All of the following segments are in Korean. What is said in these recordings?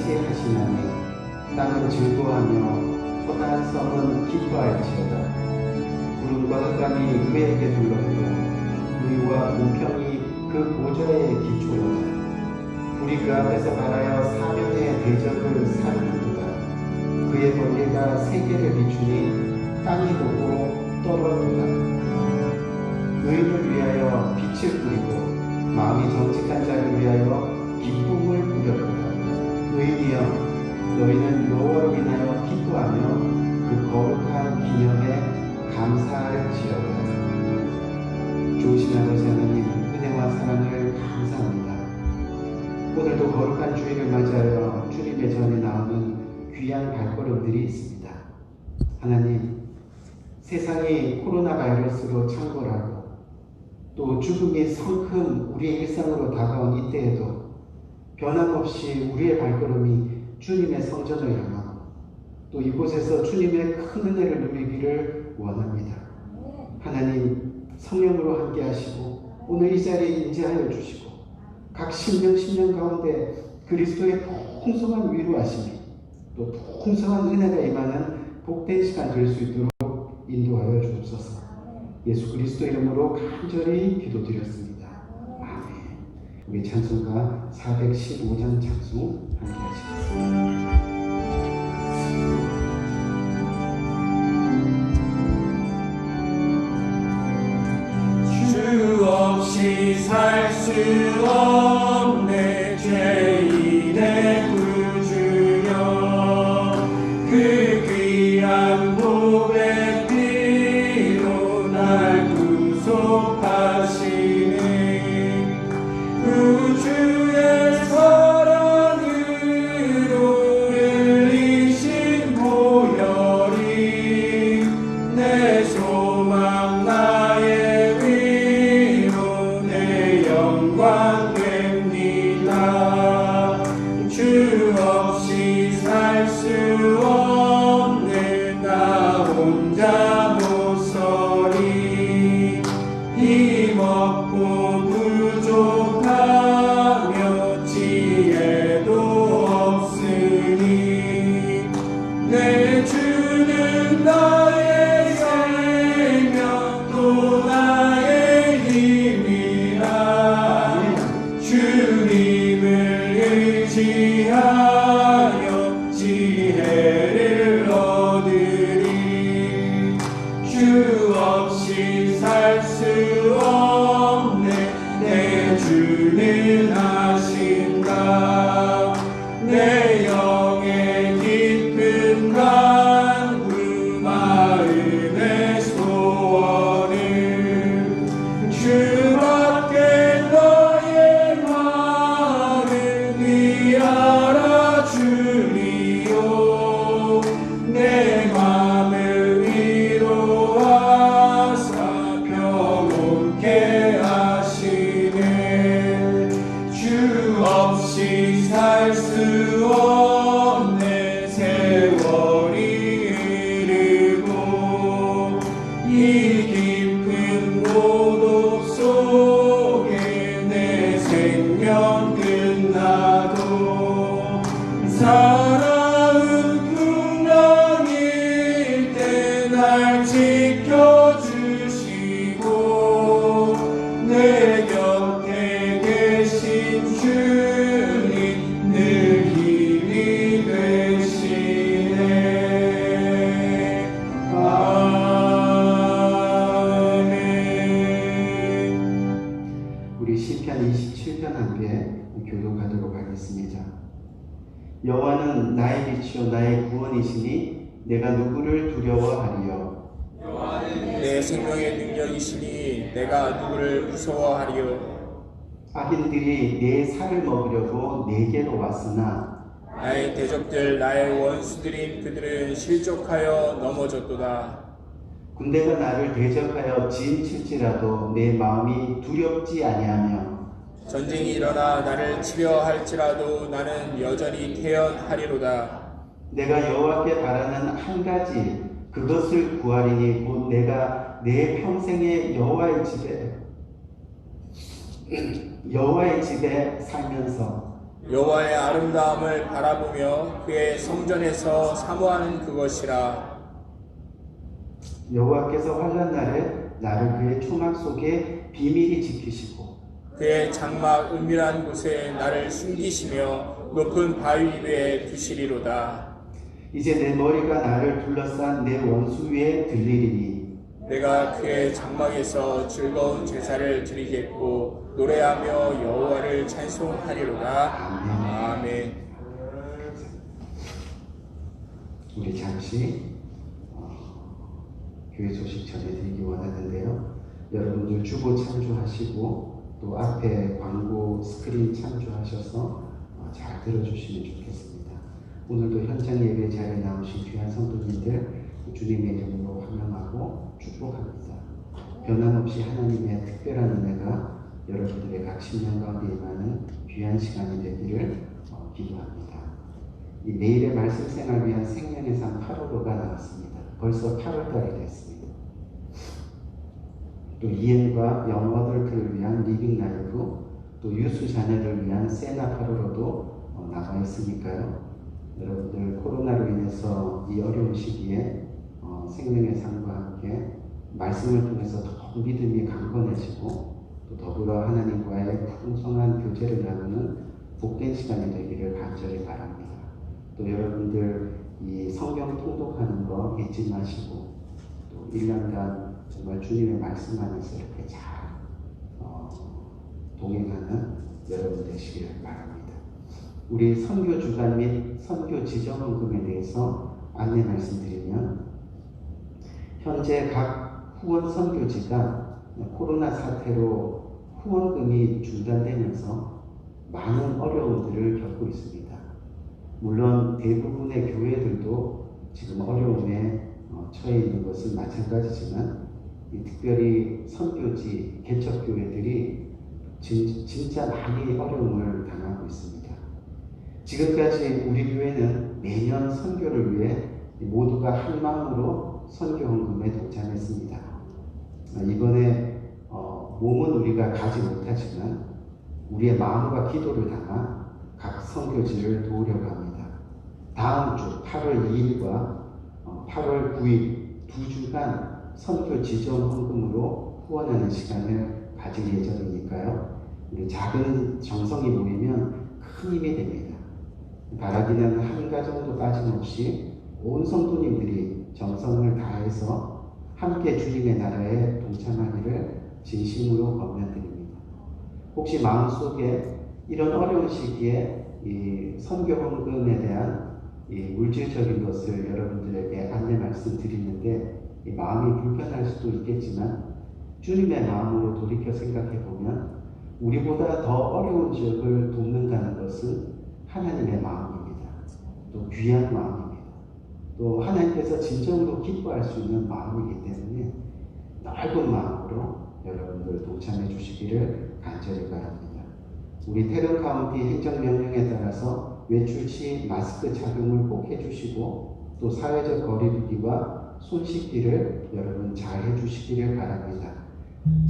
같이 하시나니 땅은 즐거워하며 허다한 성은 기뻐할지어다. 구름과 흑암이 그에게 둘렀고 의와 공평이 그 보좌의 기초로다. 불이 그 앞에서 발하여 사면의 대적을 사르는도다. 그의 번개가 세계를 비추니 땅이 보고 떨어졌다. 의인을 위하여 빛을 뿌리고 마음이 정직한 자를 위하여 기쁨을 부려도다. 의인이여, 너희는 여호와로 인하여 기뻐하며 그 거룩한 기념에 감사할지어다. 좋으신 아버지 하나님, 은혜와 사랑을 감사합니다. 오늘도 거룩한 주일을 맞이하여 주님의 전에 나오는 귀한 발걸음들이 있습니다. 하나님, 세상이 코로나 바이러스로 창궐하고 또 죽음이 성큼 우리의 일상으로 다가온 이때에도 변함없이 우리의 발걸음이 주님의 성전을 향하고 또 이곳에서 주님의 큰 은혜를 누리기를 원합니다. 하나님, 성령으로 함께 하시고 오늘 이 자리에 임재하여 주시고 각 심령 가운데 그리스도의 풍성한 위로하심이 또 풍성한 은혜가 임하는 복된 시간 될 수 있도록 인도하여 주옵소서. 예수 그리스도 이름으로 간절히 기도드렸습니다. 아멘. 우리 찬송가 415장 찬송 함께 하시겠습니다. 주 없이 살 수 없네 죄인의 구주여 그 귀한 보배 피로 날 구속하시네 우주의 사랑으로 흘리신 보혈이 내 소망 나의 위로 내 영광 됩니다. 주 없이 살 수 없네 나 혼자 못 서리 힘없고 부족하며 지혜도 없으니 내 주는 나의 생명 또 나의 힘이라 주님을 의지하여 지혜를 얻으리 주 없이 살 수 없네 내 주는 하신다 내 영의 깊은 간구 마음의 소원을 주밖에 너의 마음이 알아주리요 내 맘을 위로하사 평온케 하시네 주 없이 살 수 없네 세월이 흐르고 이 깊은 고독 속에 내 생명 끝나도 살아온 풍랑일 때 날 지켜주시고 내 곁에 계신 주님 늘 힘이 되시네. 아멘. 우리 시편 27편 함께 교독하도록 하겠습니다. 여호와는 나의 빛이요 나의 구원이시니 내가 누구를 두려워하리요. 내 생명의 능력이시니 내가 누구를 무서워하리요. 악인들이 내 살을 먹으려고 내게로 왔으나 나의 대적들 나의 원수들인 그들은 실족하여 넘어졌도다. 군대가 나를 대적하여 진칠지라도 내 마음이 두렵지 아니하며 전쟁이 일어나 나를 치려 할지라도 나는 여전히 태연하리로다. 내가 여호와께 바라는 한 가지 그것을 구하리니 곧 내가 내 평생에 여호와의 집에 살면서 여호와의 아름다움을 바라보며 그의 성전에서 사모하는 그것이라. 여호와께서 환난 날에 나를 그의 초막 속에 비밀히 지키시고 그의 장막 은밀한 곳에 나를 숨기시며 높은 바위 위에 두시리로다. 이제 내 머리가 나를 둘러싼 내 원수 위에 들리리니 내가 그의 장막에서 즐거운 제사를 드리겠고 노래하며 여호와를 찬송하리로다. 아멘. 우리 잠시 교회 소식 전해드리기 원하는데요. 여러분들 주보 참조하시고 또 앞에 광고 스크린 참조하셔서 잘 들어주시면 좋겠습니다. 오늘도 현장 예배 자리에 나오신 귀한 성도님들 주님의 이름으로 환영하고 축복합니다. 변함없이 하나님의 특별한 은혜가 여러분들의 각 신령 가운데 임하는 귀한 시간이 되기를 기도합니다. 이 내일의 말씀 생활 위한 생명의 상 8월호가 나왔습니다. 벌써 8월달이 됐습니다. 또 EM과 영 어덜트를 위한 리빙 라이프, 또 유수 자녀를 위한 세나 8월호도 나와 있으니까요. 여러분들 코로나로 인해서 이 어려운 시기에 생명의 상과 함께 말씀을 통해서 더 믿음이 강건해지고 또 더불어 하나님과의 풍성한 교제를 나누는 복된 시간이 되기를 간절히 바랍니다. 또 여러분들 이 성경 통독하는 거 잊지 마시고 또 1년간 정말 주님의 말씀 안에서 이렇게 잘 동행하는 여러분 되시기를 바랍니다. 우리 선교 주간 및 선교 지정헌금에 대해서 안내 말씀드리면 현재 각 후원 선교지가 코로나 사태로 후원금이 중단되면서 많은 어려움들을 겪고 있습니다. 물론 대부분의 교회들도 지금 어려움에 처해 있는 것은 마찬가지지만 특별히 선교지, 개척교회들이 진짜 많이 어려움을 당하고 있습니다. 지금까지 우리 교회는 매년 선교를 위해 모두가 한 마음으로 선교헌금에 동참했습니다. 이번에 몸은 우리가 가지 못하지만 우리의 마음과 기도를 담아 각 선교지를 도우려고 합니다. 다음 주 8월 2일과 8월 9일 2주간 선교 지정 헌금으로 후원하는 시간을 가질 예정이니까요. 우리 작은 정성이 모이면 큰 힘이 됩니다. 바라기는 한 가정도 빠짐없이 온 성도님들이 정성을 다해서 함께 주님의 나라에 동참하기를 진심으로 권면드립니다. 혹시 마음속에 이런 어려운 시기에 이 선교 헌금에 대한 이 물질적인 것을 여러분들에게 안내 말씀드리는데 이 마음이 불편할 수도 있겠지만 주님의 마음으로 돌이켜 생각해 보면 우리보다 더 어려운 지역을 돕는다는 것은 하나님의 마음입니다. 또 귀한 마음입니다. 또 하나님께서 진정으로 기뻐할 수 있는 마음이기 때문에 넓은 마음으로 여러분들 동참해 주시기를 간절히 바랍니다. 우리 테런 카운티 행정명령에 따라서 외출 시 마스크 착용을 꼭 해주시고 또 사회적 거리두기와 손 씻기를 여러분 잘 해주시기를 바랍니다.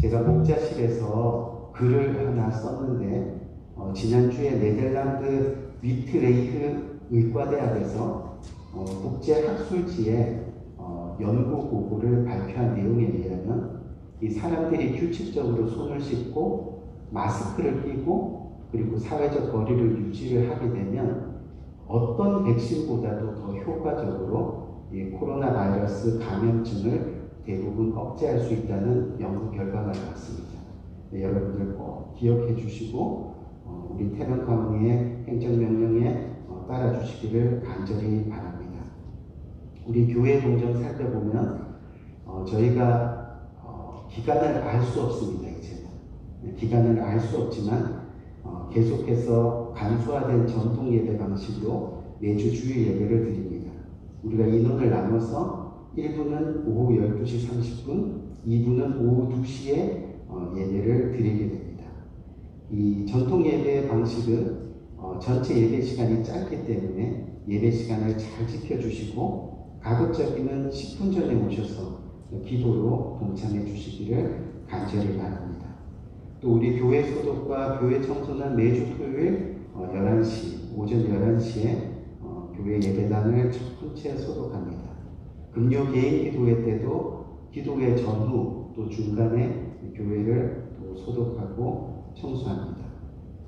제가 목자실에서 글을 하나 썼는데 지난주에 네덜란드 위트레이흐 의과대학에서 국제학술지에 연구 보고를 발표한 내용에 의하면 이 사람들이 규칙적으로 손을 씻고 마스크를 끼고 그리고 사회적 거리를 유지를 하게 되면 어떤 백신보다도 더 효과적으로 이 코로나 바이러스 감염증을 대부분 억제할 수 있다는 연구 결과가 나왔습니다. 네, 여러분들 꼭 기억해 주시고 우리 테런 카운티의 행정명령에 따라 주시기를 간절히 바랍니다. 우리 교회 동정 살펴보면 저희가 기간을 알 수 없습니다. 이제는 기간을 알 수 없지만 계속해서 간소화된 전통 예배 방식으로 매주 주일 예배를 드립니다. 우리가 인원을 나눠서 1부는 오후 12시 30분, 2부는 오후 2시에 예배를 드리게 됩니다. 이 전통 예배 방식은 전체 예배 시간이 짧기 때문에 예배 시간을 잘 지켜주시고 가급적이면 10분 전에 오셔서 기도로 동참해 주시기를 간절히 바랍니다. 또 우리 교회 소독과 교회 청소는 매주 토요일 오전 11시에 교회 예배당을 첫 번째 소독합니다. 금요 개인 기도회 때도 기도회 전후 또 중간에 교회를 또 소독하고 청소합니다.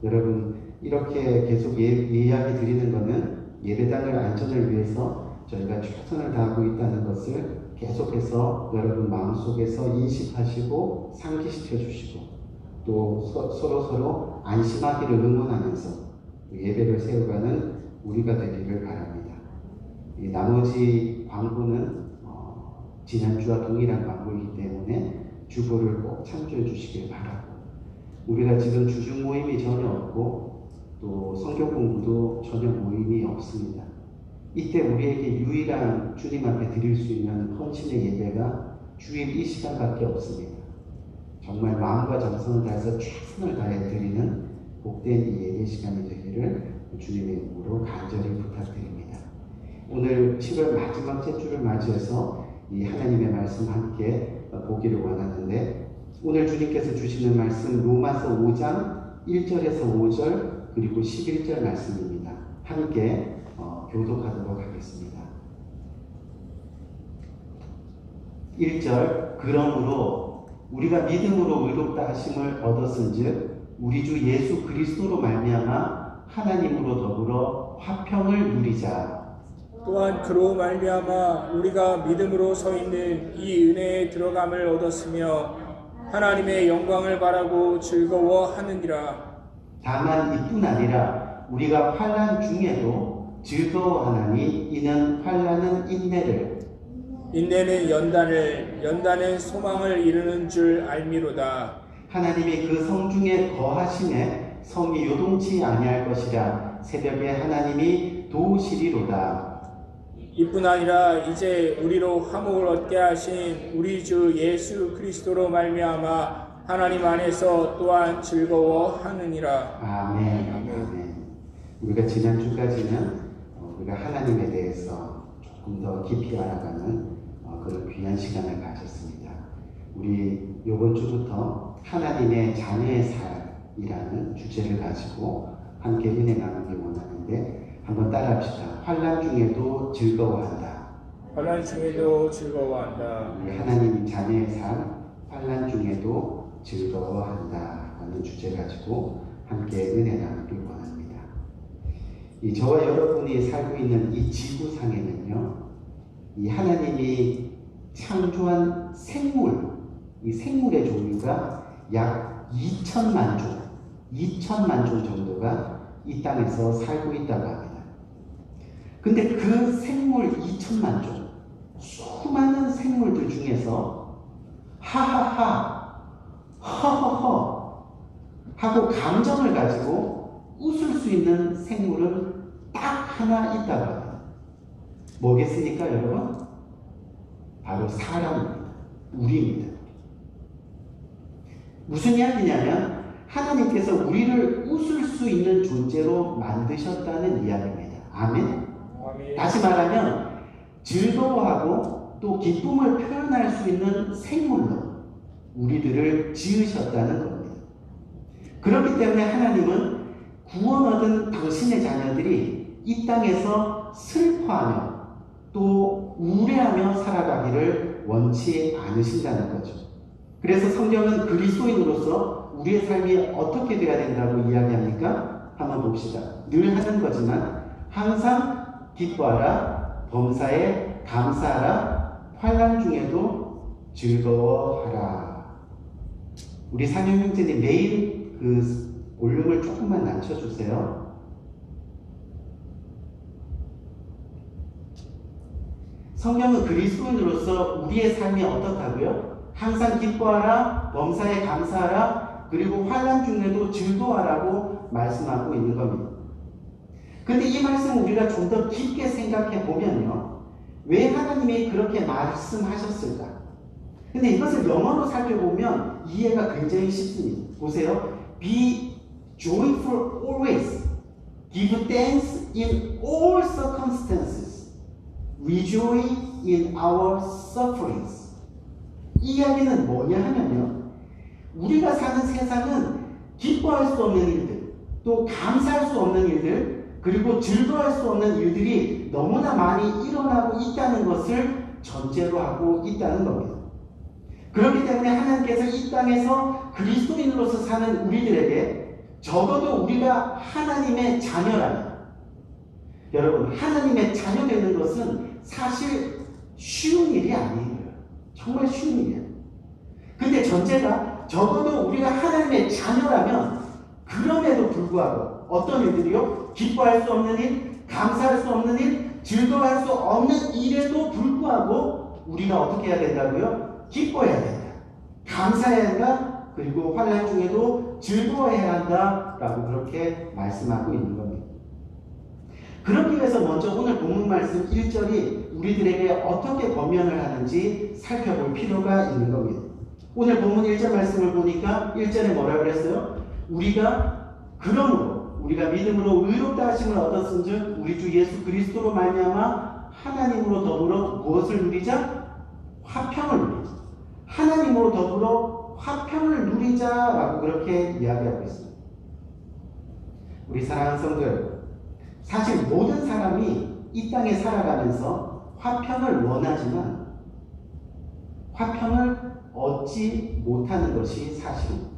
여러분 이렇게 계속 이야기 드리는 것은 예배당을 안전을 위해서 저희가 최선을 다하고 있다는 것을 계속해서 여러분 마음속에서 인식하시고 상기시켜 주시고 또 서로 안심하기를 응원하면서 예배를 세워가는 우리가 되기를 바랍니다. 이 나머지 광고는 지난주와 동일한 광고이기 때문에 주보를 꼭 참조해 주시길 바라고, 우리가 지금 주중 모임이 전혀 없고 또 성경 공부도 전혀 모임이 없습니다. 이때 우리에게 유일한 주님 앞에 드릴 수 있는 헌신의 예배가 주일 이 시간밖에 없습니다. 정말 마음과 정성을 다해서 최선을 다해 드리는 복된 이 예배 시간이 되기를 주님의 이름으로 간절히 부탁드립니다. 오늘 7월 마지막째 주를 맞이해서 이 하나님의 말씀 함께 보기를 원하는데, 오늘 주님께서 주시는 말씀 로마서 5장 1절에서 5절 그리고 11절 말씀입니다. 함께 교독하도록 하겠습니다. 1절, 그러므로 우리가 믿음으로 의롭다 하심을 얻었은즉 우리 주 예수 그리스도로 말미암아 하나님으로 더불어 화평을 누리자. 또한 그로 말미암아 우리가 믿음으로 서 있는 이 은혜에 들어감을 얻었으며 하나님의 영광을 바라고 즐거워하느니라. 다만 이뿐 아니라 우리가 환난 중에도 즐거워하나니 이는 환난은 인내를, 인내는 연단을, 연단은 소망을 이루는 줄 알미로다. 하나님이 그 성 중에 거하심에 성이 요동치 아니할 것이라. 새벽에 하나님이 도우시리로다. 이뿐 아니라 이제 우리로 화목을 얻게 하신 우리 주 예수 그리스도로 말미암아 하나님 안에서 또한 즐거워하느니라. 아멘. 아멘. 우리가 지난주까지는 우리가 하나님에 대해서 조금 더 깊이 알아가는 그런 귀한 시간을 가졌습니다. 우리 이번 주부터 하나님의 자녀의 삶이라는 주제를 가지고 함께 은혜 나누기 원하는데, 한번 따라합시다. 환난 중에도 즐거워한다. 환난 중에도 즐거워한다. 우리 하나님 자녀의 삶, 환난 중에도 즐거워한다 라는 주제 가지고 함께 은혜 나누기 원합니다. 이 저와 여러분이 살고 있는 이 지구상에는요, 이 하나님이 창조한 생물, 이 생물의 종류가 약 2천만 종 정도가 이 땅에서 살고 있다고 합니다. 근데 그 생물 2천만 종, 수많은 생물들 중에서 하하하, 허허허 하고 감정을 가지고 웃을 수 있는 생물은 딱 하나 있다고 합니다. 뭐겠습니까, 여러분? 바로 사람입니다. 우리입니다. 무슨 이야기냐면 하나님께서 우리를 웃을 수 있는 존재로 만드셨다는 이야기입니다. 아멘? 다시 말하면 즐거워하고 또 기쁨을 표현할 수 있는 생물로 우리들을 지으셨다는 겁니다. 그렇기 때문에 하나님은 구원 얻은 당신의 자녀들이 이 땅에서 슬퍼하며 또 우려하며 살아가기를 원치 않으신다는 거죠. 그래서 성경은 그리스도인으로서 우리의 삶이 어떻게 돼야 된다고 이야기합니까? 한번 봅시다. 늘 하는 거지만 항상 기뻐하라, 범사에 감사하라, 환난 중에도 즐거워하라. 우리 상영 형제님 매일 그 볼륨을 조금만 낮춰주세요. 성경은 그리스도인으로서 우리의 삶이 어떻다고요? 항상 기뻐하라, 범사에 감사하라, 그리고 환난 중에도 즐거워하라고 말씀하고 있는 겁니다. 근데 이 말씀을 우리가 좀 더 깊게 생각해 보면요, 왜 하나님이 그렇게 말씀하셨을까? 근데 이것을 영어로 살펴보면 이해가 굉장히 쉽습니다. 보세요. Be joyful always. Give thanks in all circumstances. Rejoice in our sufferings. 이 이야기는 뭐냐 하면요, 우리가 사는 세상은 기뻐할 수 없는 일들, 또 감사할 수 없는 일들, 그리고 즐거워할 수 없는 일들이 너무나 많이 일어나고 있다는 것을 전제로 하고 있다는 겁니다. 그렇기 때문에 하나님께서 이 땅에서 그리스도인으로서 사는 우리들에게 적어도 우리가 하나님의 자녀라면, 여러분, 하나님의 자녀 되는 것은 사실 쉬운 일이 아니에요. 정말 쉬운 일이에요. 근데 전제가 적어도 우리가 하나님의 자녀라면 그럼에도 불구하고 어떤 일들이요? 기뻐할 수 없는 일, 감사할 수 없는 일, 즐거워할 수 없는 일에도 불구하고 우리가 어떻게 해야 된다고요? 기뻐해야 된다. 감사해야 한다. 그리고 환난 중에도 즐거워해야 한다라고 그렇게 말씀하고 있는 겁니다. 그렇기 위해서 먼저 오늘 본문 말씀 1절이 우리들에게 어떻게 권면을 하는지 살펴볼 필요가 있는 겁니다. 오늘 본문 1절 말씀을 보니까 1절에 뭐라 그랬어요? 그러므로 우리가 믿음으로 의롭다 하심을 얻었은즉 우리 주 예수 그리스도로 말미암아 하나님으로 더불어 무엇을 누리자? 화평을 누리자. 하나님으로 더불어 화평을 누리자라고 그렇게 이야기하고 있습니다. 우리 사랑하는 성도 여러분, 사실 모든 사람이 이 땅에 살아가면서 화평을 원하지만 화평을 얻지 못하는 것이 사실입니다.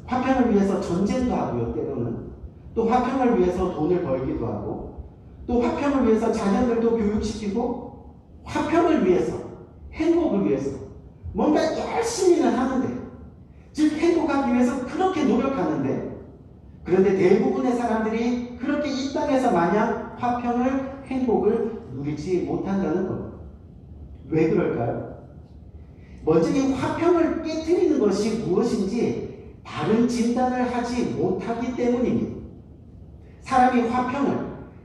화평을 위해서 전쟁도 하고요, 때로는. 또 화평을 위해서 돈을 벌기도 하고, 또 화평을 위해서 자녀들도 교육시키고, 화평을 위해서, 행복을 위해서 뭔가 열심히는 하는데, 즉 행복하기 위해서 그렇게 노력하는데, 그런데 대부분의 사람들이 그렇게 이 땅에서 마냥 화평을, 행복을 누리지 못한다는 겁니다. 왜 그럴까요? 먼저 이 화평을 깨트리는 것이 무엇인지 바른 진단을 하지 못하기 때문입니다. 사람이 화평을,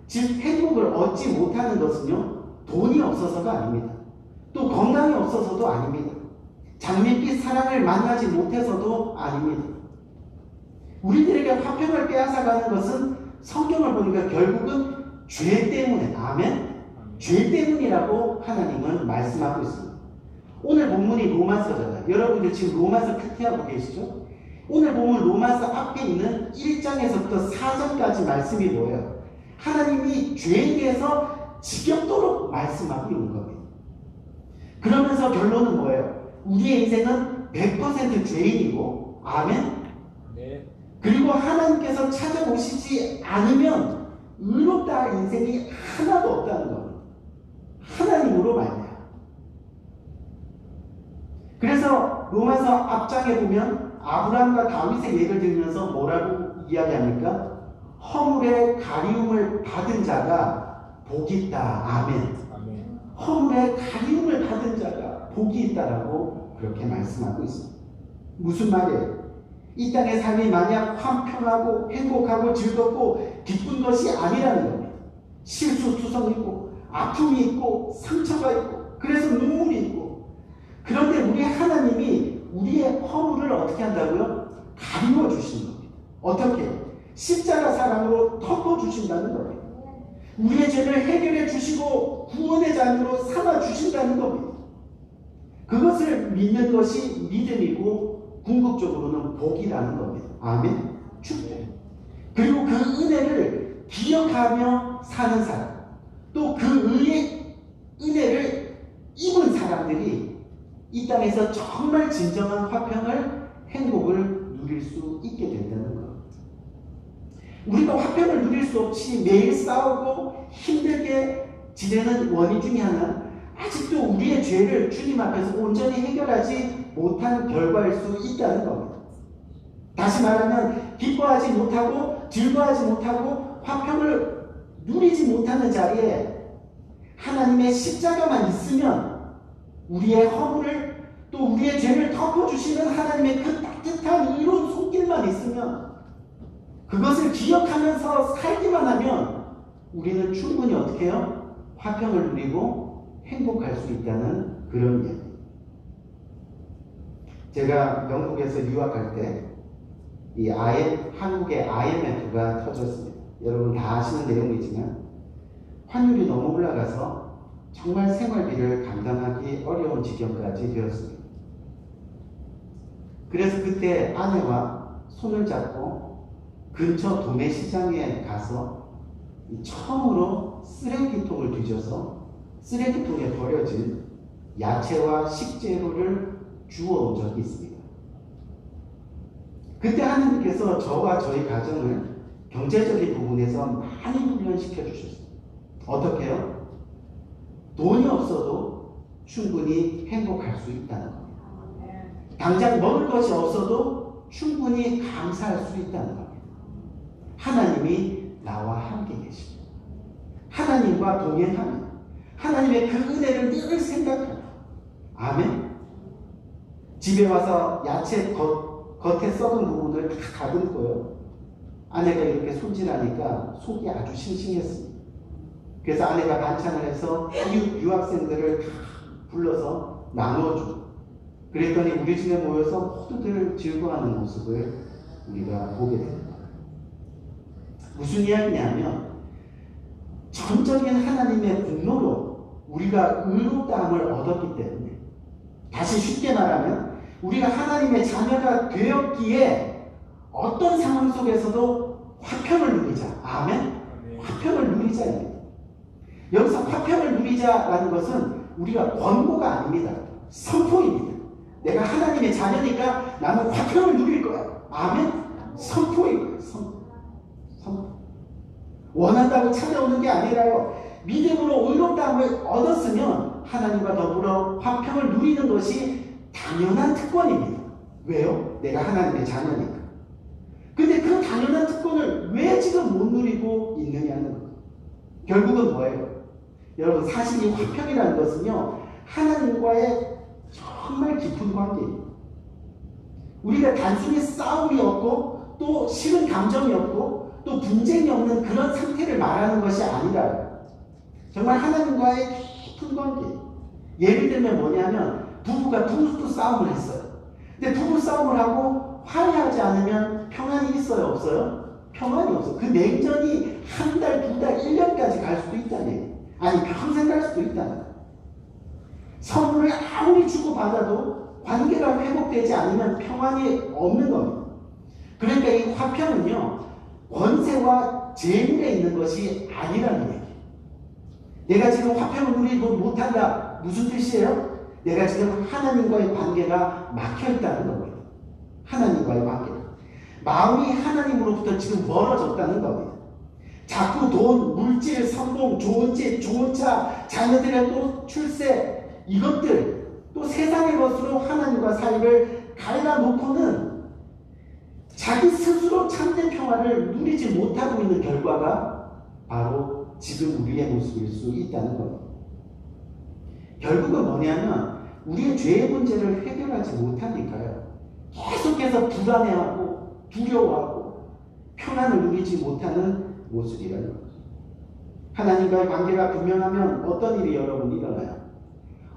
즉 행복을 얻지 못하는 것은요, 돈이 없어서가 아닙니다. 또 건강이 없어서도 아닙니다. 장밋빛 사랑을 만나지 못해서도 아닙니다. 우리들에게 화평을 빼앗아가는 것은 성경을 보니까 결국은 죄 때문에, 아멘? 죄 때문이라고 하나님은 말씀하고 있습니다. 오늘 본문이 로마서잖아요. 여러분들 지금 로마서 큐티하고 계시죠? 오늘 보면 로마서 앞에 있는 1장에서부터 4장까지 말씀이 뭐예요? 하나님이 죄에 대해서 지겹도록 말씀하고 있는 겁니다. 그러면서 결론은 뭐예요? 우리의 인생은 100% 죄인이고, 아멘? 네. 그리고 하나님께서 찾아오시지 않으면 의롭다 할 인생이 하나도 없다는 겁니다. 하나님으로 말이야. 그래서 로마서 앞장에 보면 아브라함과 다윗의 예를 들면서 뭐라고 이야기합니까? 허물의 가리움을 받은 자가 복이 있다. 아멘. 아멘. 허물의 가리움을 받은 자가 복이 있다라고 그렇게 말씀하고 있습니다. 무슨 말이에요? 이 땅의 삶이 마냥 화평하고 행복하고 즐겁고 기쁜 것이 아니라는 겁니다. 실수투성이고 아픔이 있고 상처가 있고 그래서 눈물이 있고, 그런데 우리 하나님이 우리의 허물을 어떻게 한다고요? 가리워 주시는 겁니다. 어떻게? 십자가 사랑으로 덮어 주신다는 겁니다. 우리의 죄를 해결해 주시고 구원의 잔으로 삼아 주신다는 겁니다. 그것을 믿는 것이 믿음이고 궁극적으로는 복이라는 겁니다. 아멘. 축복. 그리고 그 은혜를 기억하며 사는 사람, 또 그 은혜를 입은 사람들이 이 땅에서 정말 진정한 화평을, 행복을 누릴 수 있게 된다는 것. 우리가 화평을 누릴 수 없이 매일 싸우고 힘들게 지내는 원인 중에 하나는 아직도 우리의 죄를 주님 앞에서 온전히 해결하지 못한 결과일 수 있다는 겁니다. 다시 말하면 기뻐하지 못하고 즐거워하지 못하고 화평을 누리지 못하는 자리에 하나님의 십자가만 있으면, 우리의 허물을 또 우리의 죄를 덮어주시는 하나님의 그 따뜻한 의로운 손길만 있으면, 그것을 기억하면서 살기만 하면 우리는 충분히 어떻게 해요? 화평을 누리고 행복할 수 있다는 그런 이야기. 제가 영국에서 유학할 때 한국의 IMF가 터졌습니다. 여러분 다 아시는 내용이지만 환율이 너무 올라가서 정말 생활비를 감당하기 어려운 지경까지 되었습니다. 그래서 그때 아내와 손을 잡고 근처 도매시장에 가서 처음으로 쓰레기통을 뒤져서 쓰레기통에 버려진 야채와 식재료를 주워온 적이 있습니다. 그때 하나님께서 저와 저희 가정을 경제적인 부분에서 많이 훈련시켜 주셨어요. 어떻게 해요? 돈이 없어도 충분히 행복할 수 있다는 겁니다. 당장 먹을 것이 없어도 충분히 감사할 수 있다는 겁니다. 하나님이 나와 함께 계십니다. 하나님과 동행하며 하나님의 그 은혜를 늘 생각하며 아멘. 집에 와서 야채 겉에 썩은 부분을 다 다듬고요. 아내가 이렇게 손질하니까 속이 아주 싱싱했습니다. 그래서 아내가 반찬을 해서 유학생들을 다 불러서 나누어주고 그랬더니 우리 집에 모여서 모두들 즐거워하는 모습을 우리가 보게 됩니다. 무슨 이야기냐면 전적인 하나님의 분노로 우리가 의롭다함을 얻었기 때문에 다시 쉽게 말하면 우리가 하나님의 자녀가 되었기에 어떤 상황 속에서도 화평을 누리자. 아멘? 화평을 누리자입니다. 여기서 화평을 누리자라는 것은 우리가 권고가 아닙니다. 선포입니다. 내가 하나님의 자녀니까 나는 화평을 누릴 거야. 아멘? 선포이고요. 선포. 원한다고 찾아오는 게 아니라요. 믿음으로 의롭다함을 얻었으면 하나님과 더불어 화평을 누리는 것이 당연한 특권입니다. 왜요? 내가 하나님의 자녀니까. 근데 그 당연한 특권을 왜 지금 못 누리고 있느냐는 거예요. 결국은 뭐예요? 여러분 사실 이 화평이라는 것은요. 하나님과의 정말 깊은 관계입니다. 우리가 단순히 싸움이 없고 또 싫은 감정이 없고 또 분쟁이 없는 그런 상태를 말하는 것이 아니라 정말 하나님과의 깊은 관계. 예를 들면 뭐냐면 부부가 부부 싸움을 했어요. 근데 부부 싸움을 하고 화해하지 않으면 평안이 있어요? 없어요? 평안이 없어요. 그 냉전이 한 달, 두 달, 1년까지 갈 수도 있다는 얘기예요. 아니 평생 갈 수도 있다는 거예요. 선물을 아무리 주고받아도 관계가 회복되지 않으면 평안이 없는 겁니다. 그러니까 이 화평은요. 권세와 재물에 있는 것이 아니라는 얘기예요. 내가 지금 화평을 누리지 못한다. 무슨 뜻이에요? 내가 지금 하나님과의 관계가 막혀있다는 겁니다. 하나님과의 관계가. 마음이 하나님으로부터 지금 멀어졌다는 겁니다. 자꾸 돈, 물질, 성공, 좋은 집, 좋은 차, 자녀들의 또 출세 이것들 또 세상의 것으로 하나님과 사이를 갈라놓고는 자기 스스로 참된 평화를 누리지 못하고 있는 결과가 바로 지금 우리의 모습일 수 있다는 겁니다. 결국은 뭐냐면 우리의 죄의 문제를 해결하지 못하니까요. 계속해서 불안해하고 두려워하고 평안을 누리지 못하는 모습이라는 거죠. 하나님과의 관계가 분명하면 어떤 일이 여러분 일어나요?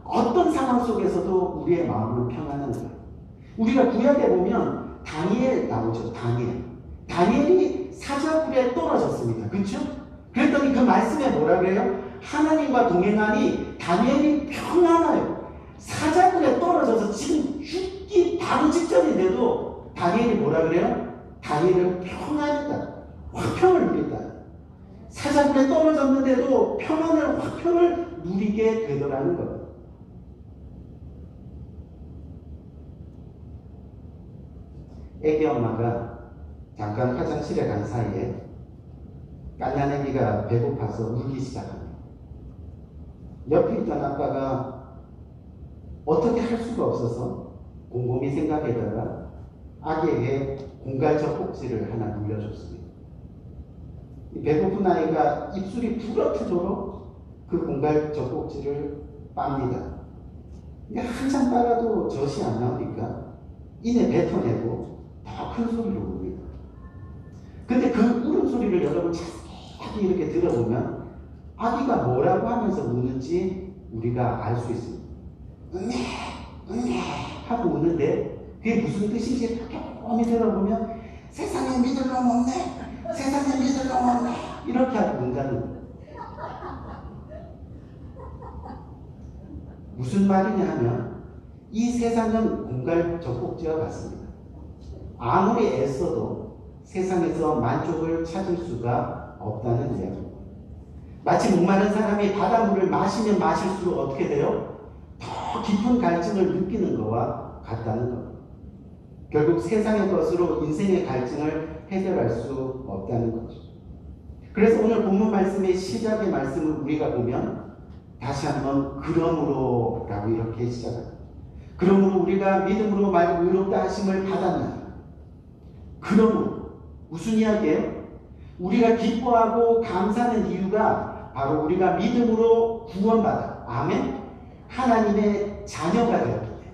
어떤 상황 속에서도 우리의 마음은 평안한 거예요. 우리가 구약에 보면 다니엘 나오죠. 다니엘이 사자굴에 떨어졌습니다. 그렇죠? 그랬더니 그 말씀에 뭐라 그래요? 하나님과 동행하니 다니엘이 평안해요. 사자굴에 떨어져서 지금 죽기 바로 직전인데도 다니엘이 뭐라 그래요? 다니엘은 평안했다. 화평을 누렸다. 사자굴에 떨어졌는데도 평안을 화평을 누리게 되더라는 거예요. 애기 엄마가 잠깐 화장실에 간 사이에 갓난아기가 배고파서 울기 시작합니다. 옆에 있던 아빠가 어떻게 할 수가 없어서 곰곰이 생각하다가 아기에게 공갈적 꼭지를 하나 물려줬습니다. 배고픈 아이가 입술이 부러뜨도록 그 공갈적 꼭지를 빱니다. 근데 한참 빨아도 젖이 안 나오니까 이내 뱉어내고 더 큰 소리로 웁니다. 근데 그 울음소리를 여러분 자세히 이렇게 들어보면 아기가 뭐라고 하면서 우는지 우리가 알 수 있습니다. 하고 우는데 그게 무슨 뜻인지 조금이 들어보면 세상에 믿을 놈 없네. 세상에 믿을 놈 없네. 이렇게 하고 운다는 거예요. 무슨 말이냐 하면 이 세상은 공갈적 꼭지와 같습니다. 아무리 애써도 세상에서 만족을 찾을 수가 없다는 이야기입니다. 마치 목마른 사람이 바닷물을 마시면 마실수록 어떻게 돼요? 더 깊은 갈증을 느끼는 것과 같다는 겁니다. 결국 세상의 것으로 인생의 갈증을 해결할 수 없다는 거죠. 그래서 오늘 본문 말씀의 시작의 말씀을 우리가 보면 다시 한번 그러므로 라고 이렇게 시작합니다. 그러므로 우리가 믿음으로 말고 의롭다 하심을 받았나니. 그러므로 무슨 이야기예요? 우리가 기뻐하고 감사하는 이유가 바로 우리가 믿음으로 구원받아. 아멘. 하나님의 자녀가 되었기 때문에.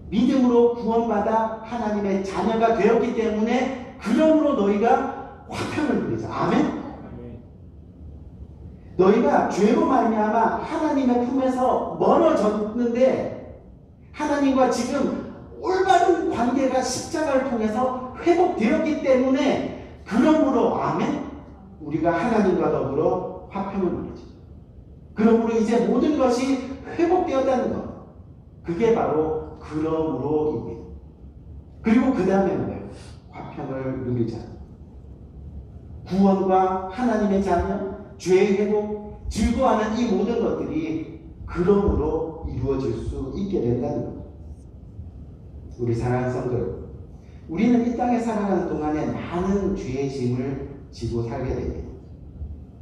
믿음으로 구원받아 하나님의 자녀가 되었기 때문에 그러므로 너희가 화평을 누리자. 아멘. 너희가 죄로 말미암아 하나님의 품에서 멀어졌는데 하나님과 지금 올바른 관계가 십자가를 통해서 회복되었기 때문에 그러므로 아멘 우리가 하나님과 더불어 화평을 누리죠. 그러므로 이제 모든 것이 회복되었다는 것. 그게 바로 그러므로입니다. 그리고 그 다음에 뭐예요? 화평을 누리자. 구원과 하나님의 자녀, 죄의 회복, 즐거워하는 이 모든 것들이 그러므로 이루어질 수 있게 된다는 겁니다. 우리 사랑하는 성도 여러분, 우리는 이 땅에 살아가는 동안에 많은 죄의 짐을 지고 살게 됩니다.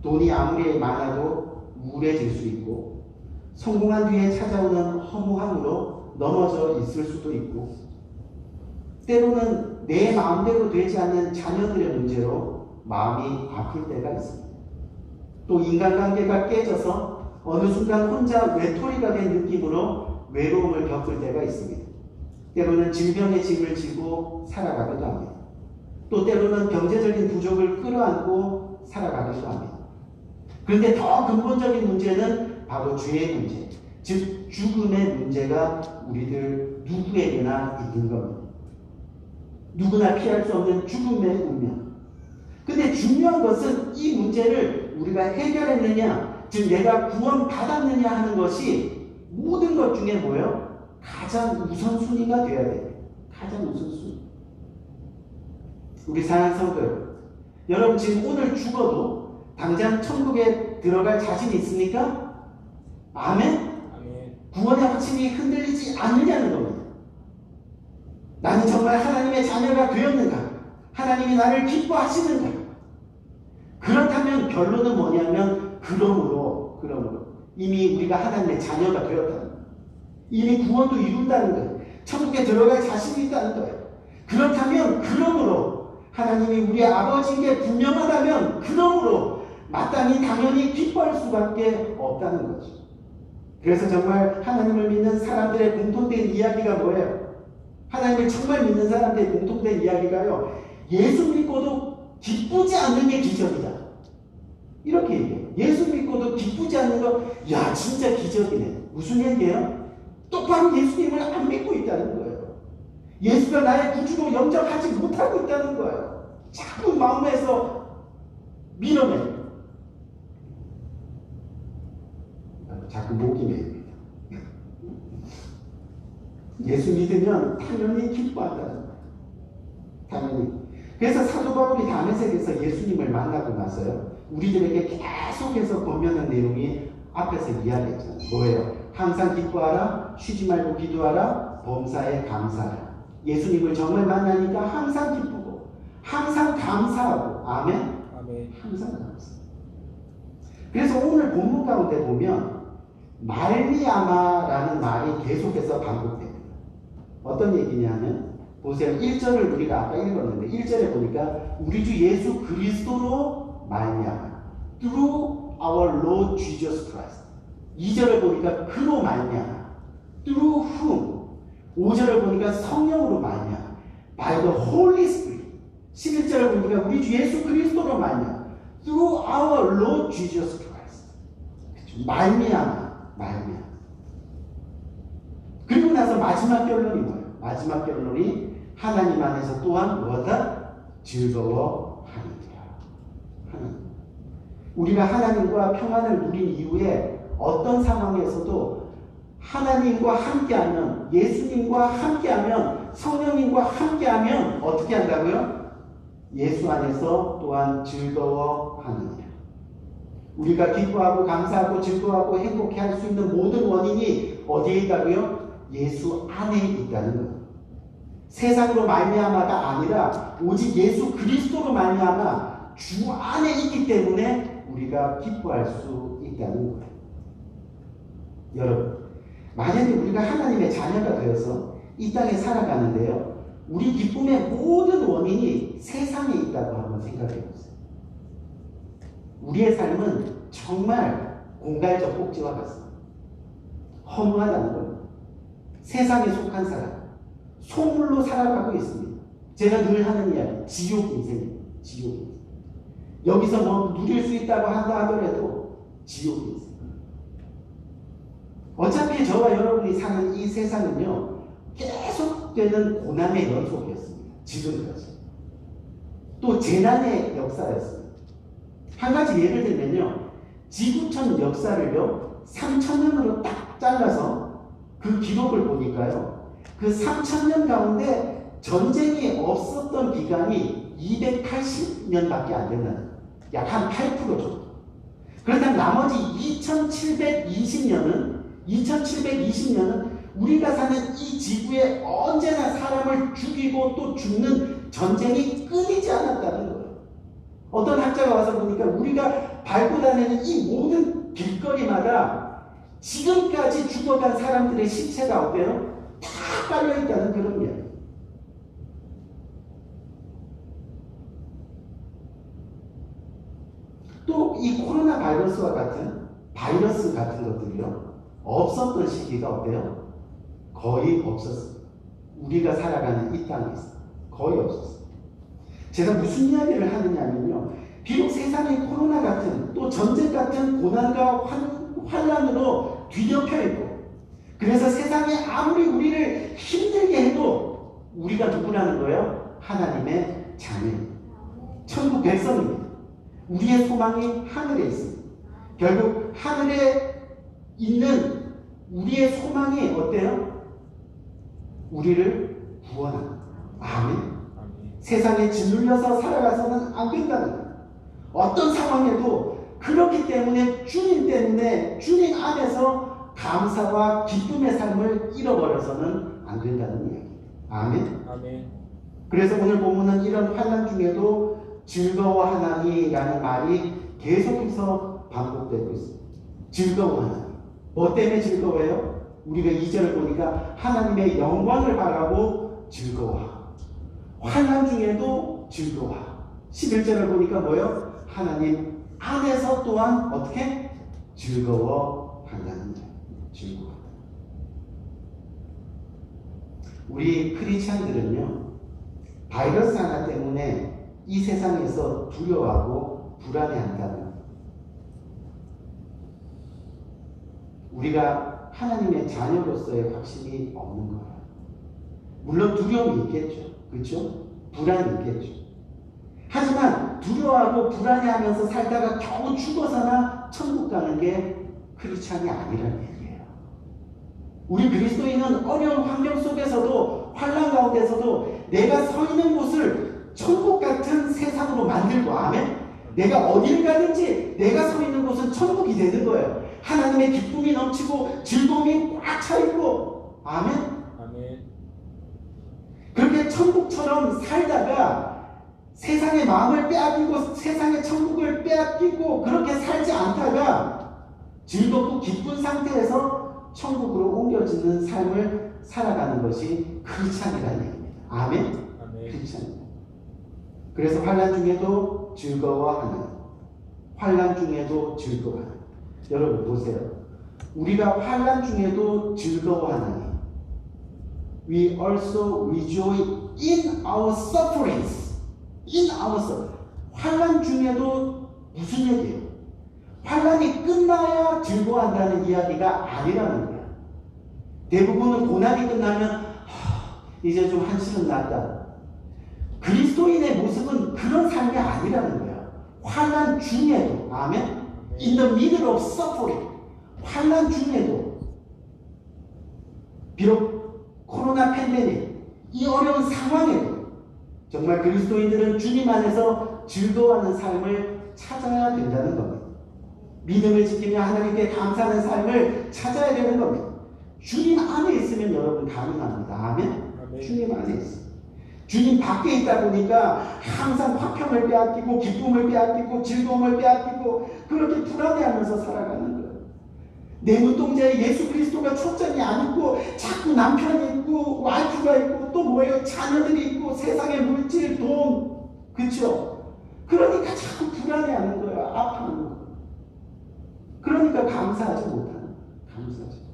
돈이 아무리 많아도 우울해질 수 있고 성공한 뒤에 찾아오는 허무함으로 넘어져 있을 수도 있고 때로는 내 마음대로 되지 않는 자녀들의 문제로 마음이 아플 때가 있습니다. 또 인간관계가 깨져서 어느 순간 혼자 외톨이가 된 느낌으로 외로움을 겪을 때가 있습니다. 때로는 질병의 짐을 지고 살아가기도 합니다. 또 때로는 경제적인 부족을 끌어안고 살아가기도 합니다. 그런데 더 근본적인 문제는 바로 죄의 문제, 즉 죽음의 문제가 우리들 누구에게나 있는 겁니다. 누구나 피할 수 없는 죽음의 운명. 근데 중요한 것은 이 문제를 우리가 해결했느냐, 즉 내가 구원받았느냐 하는 것이 모든 것 중에 뭐예요? 가장 우선순위가 되어야 돼요. 가장 우선순위. 우리 사랑하는 성도 여러분 지금 오늘 죽어도 당장 천국에 들어갈 자신이 있습니까? 아멘? 구원의 확신이 흔들리지 않느냐는 겁니다. 나는 정말 하나님의 자녀가 되었는가? 하나님이 나를 기뻐하시는가? 그렇다면 결론은 뭐냐면 그러므로 이미 우리가 하나님의 자녀가 되었다는 거예요. 이미 구원도 이룬다는 거예요. 천국에 들어갈 자신이 있다는 거예요. 그렇다면 그러므로 하나님이 우리 아버지인 게 분명하다면 그러므로 마땅히 당연히 기뻐할 수밖에 없다는 거죠. 그래서 정말 하나님을 믿는 사람들의 공통된 이야기가 뭐예요? 하나님을 정말 믿는 사람들의 공통된 이야기가요. 예수 믿고도 기쁘지 않는 게 기적이다. 이렇게 얘기해요. 예수 믿고도 기쁘지 않는 거, 야 진짜 기적이네. 무슨 얘기예요? 똑바로 예수님을 안 믿고 있다는 거예요. 예수가 나의 구주로 영접하지 못하고 있다는 거예요. 자꾸 마음에서 밀어내요. 자꾸 목이 메입니다. 예수 믿으면 당연히 기뻐한다는 거예요. 당연히. 그래서 사도 바울이 다메섹에서 예수님을 만나고 나서요. 우리들에게 계속해서 권면한 내용이 앞에서 이야기했잖아요. 뭐예요? 항상 기뻐하라, 쉬지 말고 기도하라, 범사에 감사하라. 예수님을 정말 만나니까 항상 기쁘고 항상 감사하고 아멘? 아멘. 항상 감사. 그래서 오늘 본문 가운데 보면 말미암아라는 말이 계속해서 반복됩니다. 어떤 얘기냐면 보세요. 1절을 우리가 아까 읽었는데 1절에 보니까 우리 주 예수 그리스도로 말미암아 through our Lord Jesus Christ. 2절을 보니까 그로 말미암아 through whom. 5절을 보니까 성령으로 말미암아 by the Holy Spirit. 11절을 보니까 우리 주 예수 그리스도로 말미암아 through our Lord Jesus Christ. 말미암아. 그리고 나서 마지막 결론이 뭐예요? 마지막 결론이 하나님 안에서 또한 뭐다? 즐거워하느니라. 우리가 하나님과 평안을 누린 이후에 어떤 상황에서도 하나님과 함께하면, 예수님과 함께하면, 성령님과 함께하면 어떻게 한다고요? 예수 안에서 또한 즐거워하느니라. 우리가 기뻐하고 감사하고 즐거워하고 행복해 할 수 있는 모든 원인이 어디에 있다고요? 예수 안에 있다는 거예요. 세상으로 말미암아가 아니라 오직 예수 그리스도로 말미암아 주 안에 있기 때문에 우리가 기뻐할 수 있다는 거예요. 여러분, 만약에 우리가 하나님의 자녀가 되어서 이 땅에 살아가는데요, 우리 기쁨의 모든 원인이 세상에 있다고 한번 생각해 보세요. 우리의 삶은 정말 공갈적 꼭지와 같습니다. 허무하다는 겁니다. 세상에 속한 사람, 소물로 살아가고 있습니다. 제가 늘 하는 이야기, 지옥 인생입니다. 지옥 인생. 여기서 뭐 누릴 수 있다고 한다 하더라도 지옥 인생. 어차피 저와 여러분이 사는 이 세상은요, 계속되는 고난의 연속이었습니다. 지금까지. 또 재난의 역사였습니다. 한 가지 예를 들면요, 지구촌 역사를요 3000년으로 딱 잘라서 그 기록을 보니까요, 그 3000년 가운데 전쟁이 없었던 기간이 280년밖에 안 된다는 거예요. 약 한 8% 정도. 그렇다면 나머지 2720년은 우리가 사는 이 지구에 언제나 사람을 죽이고 또 죽는 전쟁이 끊이지 않았다는 거예요. 어떤 학자가 와서 보니까 우리가 밟고 다니는 이 모든 길거리마다 지금까지 죽어간 사람들의 시체가 어때요? 다 깔려있다는 그런 이야기. 또 이 코로나 바이러스 같은 것들이요, 없었던 시기가 어때요? 거의 없었어요. 우리가 살아가는 이 땅에서 거의 없었어요. 제가 무슨 이야기를 하느냐면요, 비록 세상이 코로나 같은 또 전쟁 같은 고난과 환란으로 뒤덮여 있고, 그래서 세상이 아무리 우리를 힘들게 해도 우리가 누구라는 거예요? 하나님의 자녀입니다. 천국 백성입니다. 우리의 소망이 하늘에 있습니다. 결국 하늘에 있는 우리의 소망이 어때요? 우리를 구원합니다. 아멘. 세상에 짓눌려서 살아가서는 안 된다는 거예요. 어떤 상황에도 그렇기 때문에 주님 때문에 주님 안에서 감사와 기쁨의 삶을 잃어버려서는 안 된다는 이야기. 아멘. 아멘. 그래서 오늘 본문은 이런 환난 중에도 즐거워하나니라는 말이 계속해서 반복되고 있습니다. 즐거워하나니. 뭐 때문에 즐거워해요? 우리가 2절을 보니까 하나님의 영광을 바라고 즐거워하고, 환난 중에도 즐거워하고, 11절을 보니까 뭐예요? 하나님 안에서 또한 어떻게? 즐거워한다는 거예요. 즐거워한다. 우리 크리스찬들은요, 바이러스 하나 때문에 이 세상에서 두려워하고 불안해한다면, 우리가 하나님의 자녀로서의 확신이 없는 거예요. 물론 두려움이 있겠죠. 그렇죠? 불안이 있겠죠. 하지만 두려워하고 불안해하면서 살다가 겨우 죽어서나 천국 가는 게 크리스찬이 아니라는 얘기예요. 우리 그리스도인은 어려운 환경 속에서도, 환난 가운데서도 내가 서 있는 곳을 천국 같은 세상으로 만들고, 아멘. 내가 어딜 가든지 내가 서 있는 곳은 천국이 되는 거예요. 하나님의 기쁨이 넘치고 즐거움이 꽉 차 있고, 아멘. 아멘. 그렇게 천국처럼 살다가 세상의 마음을 빼앗기고 세상의 천국을 빼앗기고 그렇게 살지 않다가 즐겁고 기쁜 상태에서 천국으로 옮겨지는 삶을 살아가는 것이 크리스찬이라는 얘기입니다. 아멘. 아멘. 크리스찬입니다. 그래서 환난 중에도 즐거워하는, 환난 중에도 즐거워하는. 여러분 보세요. 우리가 환난 중에도 즐거워하나니, we also rejoice in our sufferings. in our suffering. 환난 중에도 무슨 얘기예요? 환난이 끝나야 즐거워한다는 이야기가 아니라는 거예요. 대부분은 고난이 끝나면 이제 좀 한시름 났다. 그리스도인의 모습은 그런 삶이 아니라는 거예요. 환난 중에도, 아멘. In the middle of suffering. 환난 중에도, 비록 코로나 팬데믹, 이 어려운 상황에도 정말 그리스도인들은 주님 안에서 즐거워하는 삶을 찾아야 된다는 겁니다. 믿음을 지키며 하나님께 감사하는 삶을 찾아야 되는 겁니다. 주님 안에 있으면 여러분 가능합니다. 아멘? 주님 안에 있어요. 주님 밖에 있다 보니까 항상 화평을 빼앗기고 기쁨을 빼앗기고 즐거움을 빼앗기고 그렇게 불안해하면서 살아가는 거예요. 내 눈동자에 예수 그리스도가 초점이 안 있고 자꾸 남편이 있고 와이프가 있고 또 뭐예요? 자녀들이 있고 세상의 물질, 돈, 그렇죠? 그러니까 자꾸 불안해하는 거예요. 아파하는 거예요. 그러니까 감사하지 못하는 거예요. 감사하지.